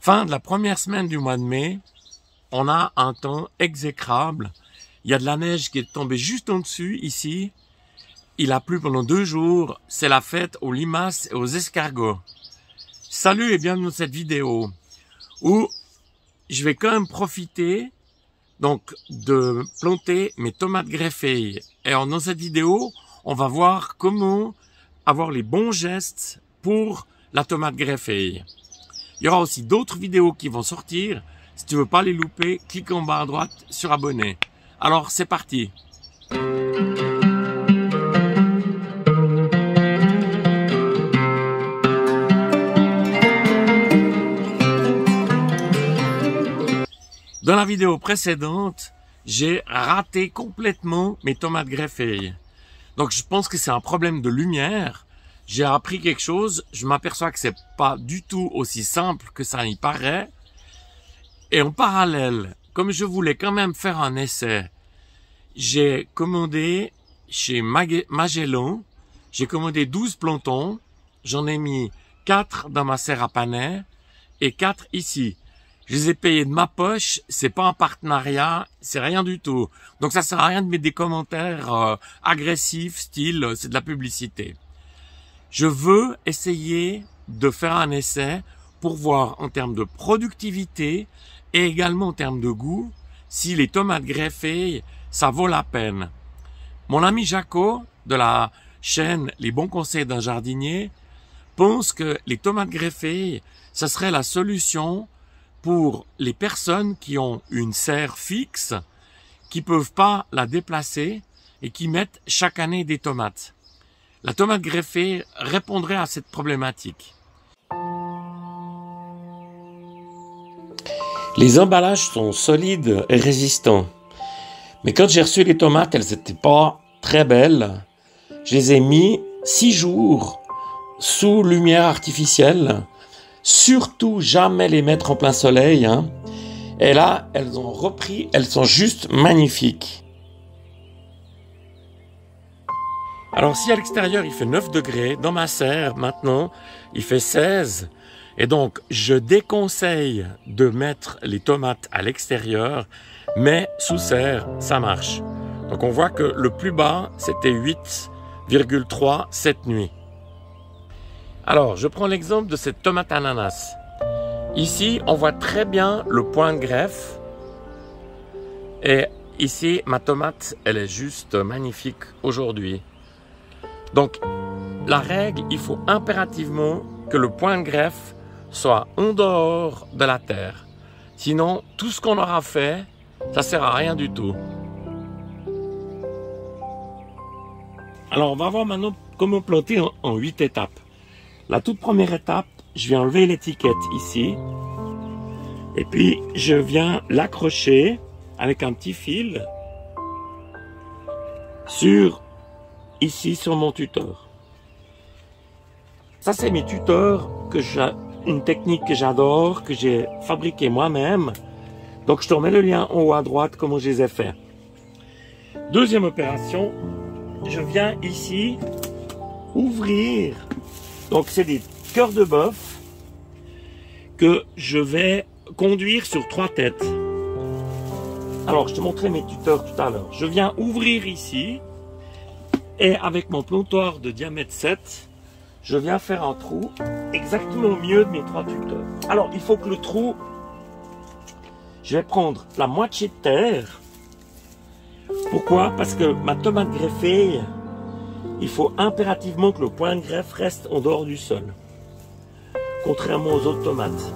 Fin de la première semaine du mois de mai, on a un temps exécrable. Il y a de la neige qui est tombée juste en dessus, ici. Il a plu pendant 2 jours. C'est la fête aux limaces et aux escargots. Salut et bienvenue dans cette vidéo où je vais quand même profiter donc de planter mes tomates greffées. Et dans cette vidéo, on va voir comment avoir les bons gestes pour la tomate greffée. Il y aura aussi d'autres vidéos qui vont sortir. Si tu veux pas les louper, clique en bas à droite sur abonner. Alors c'est parti. Dans la vidéo précédente, j'ai raté complètement mes tomates greffées. Donc je pense que c'est un problème de lumière. J'ai appris quelque chose, je m'aperçois que c'est pas du tout aussi simple que ça y paraît. Et en parallèle, comme je voulais quand même faire un essai, j'ai commandé chez Magellan, j'ai commandé 12 plantons, j'en ai mis 4 dans ma serre à panais et 4 ici. Je les ai payés de ma poche, c'est pas un partenariat, c'est rien du tout. Donc ça sert à rien de mettre des commentaires agressifs, style c'est de la publicité. Je veux essayer de faire un essai pour voir en termes de productivité et également en termes de goût, si les tomates greffées, ça vaut la peine. Mon ami Jaco, de la chaîne Les bons conseils d'un jardinier, pense que les tomates greffées, ça serait la solution pour les personnes qui ont une serre fixe, qui peuvent pas la déplacer et qui mettent chaque année des tomates. La tomate greffée répondrait à cette problématique. Les emballages sont solides et résistants. Mais quand j'ai reçu les tomates, elles n'étaient pas très belles. Je les ai mis 6 jours sous lumière artificielle. Surtout jamais les mettre en plein soleil. Et là, elles ont repris, elles sont juste magnifiques. Alors si à l'extérieur il fait 9 degrés, dans ma serre maintenant il fait 16. Et donc je déconseille de mettre les tomates à l'extérieur, mais sous serre ça marche. Donc on voit que le plus bas c'était 8,3 cette nuit. Alors je prends l'exemple de cette tomate ananas. Ici on voit très bien le point de greffe. Et ici ma tomate elle est juste magnifique aujourd'hui. Donc, la règle, il faut impérativement que le point de greffe soit en dehors de la terre. Sinon, tout ce qu'on aura fait, ça sert à rien du tout. Alors, on va voir maintenant comment planter en 8 étapes. La toute première étape, je viens enlever l'étiquette ici. Et puis, je viens l'accrocher avec un petit fil ici sur mon tuteur. Ça c'est mes tuteurs, une technique que j'adore, que j'ai fabriquée moi-même. Donc je te remets le lien en haut à droite comment je les ai fait. Deuxième opération, je viens ici ouvrir. Donc c'est des cœurs de bœuf que je vais conduire sur 3 têtes. Alors je te montrais mes tuteurs tout à l'heure. Je viens ouvrir ici. Et avec mon plantoir de diamètre 7, je viens faire un trou exactement au milieu de mes 3 tuteurs. Alors, il faut que le trou, je vais prendre la moitié de terre. Pourquoi? Parce que ma tomate greffée, il faut impérativement que le point de greffe reste en dehors du sol. Contrairement aux autres tomates.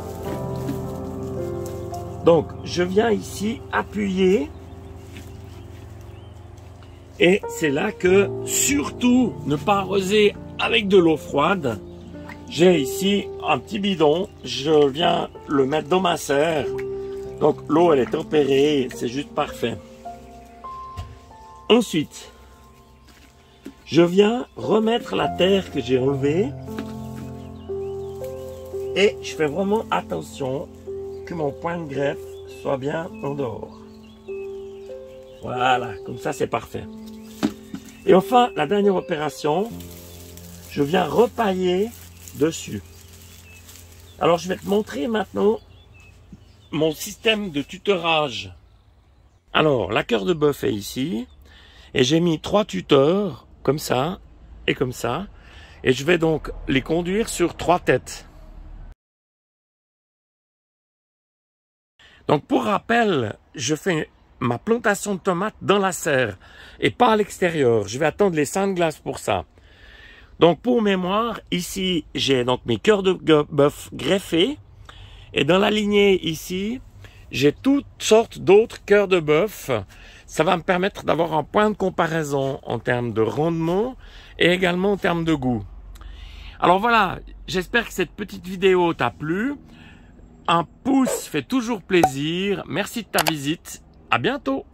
Donc, je viens ici appuyer. Et c'est là que, surtout, ne pas arroser avec de l'eau froide. J'ai ici un petit bidon, je viens le mettre dans ma serre. Donc l'eau elle est tempérée, c'est juste parfait. Ensuite, je viens remettre la terre que j'ai enlevée. Et je fais vraiment attention que mon point de greffe soit bien en dehors. Voilà, comme ça c'est parfait. Et enfin, la dernière opération, je viens repailler dessus. Alors je vais te montrer maintenant mon système de tutorage. Alors, la cœur de bœuf est ici. Et j'ai mis 3 tuteurs, comme ça et comme ça. Et je vais donc les conduire sur 3 têtes. Donc pour rappel, je fais ma plantation de tomates dans la serre et pas à l'extérieur. Je vais attendre les seins de glace pour ça. Donc pour mémoire, ici j'ai donc mes cœurs de bœuf greffés. Et dans la lignée ici, j'ai toutes sortes d'autres cœurs de bœuf. Ça va me permettre d'avoir un point de comparaison en termes de rendement et également en termes de goût. Alors voilà, j'espère que cette petite vidéo t'a plu. Un pouce fait toujours plaisir. Merci de ta visite. À bientôt.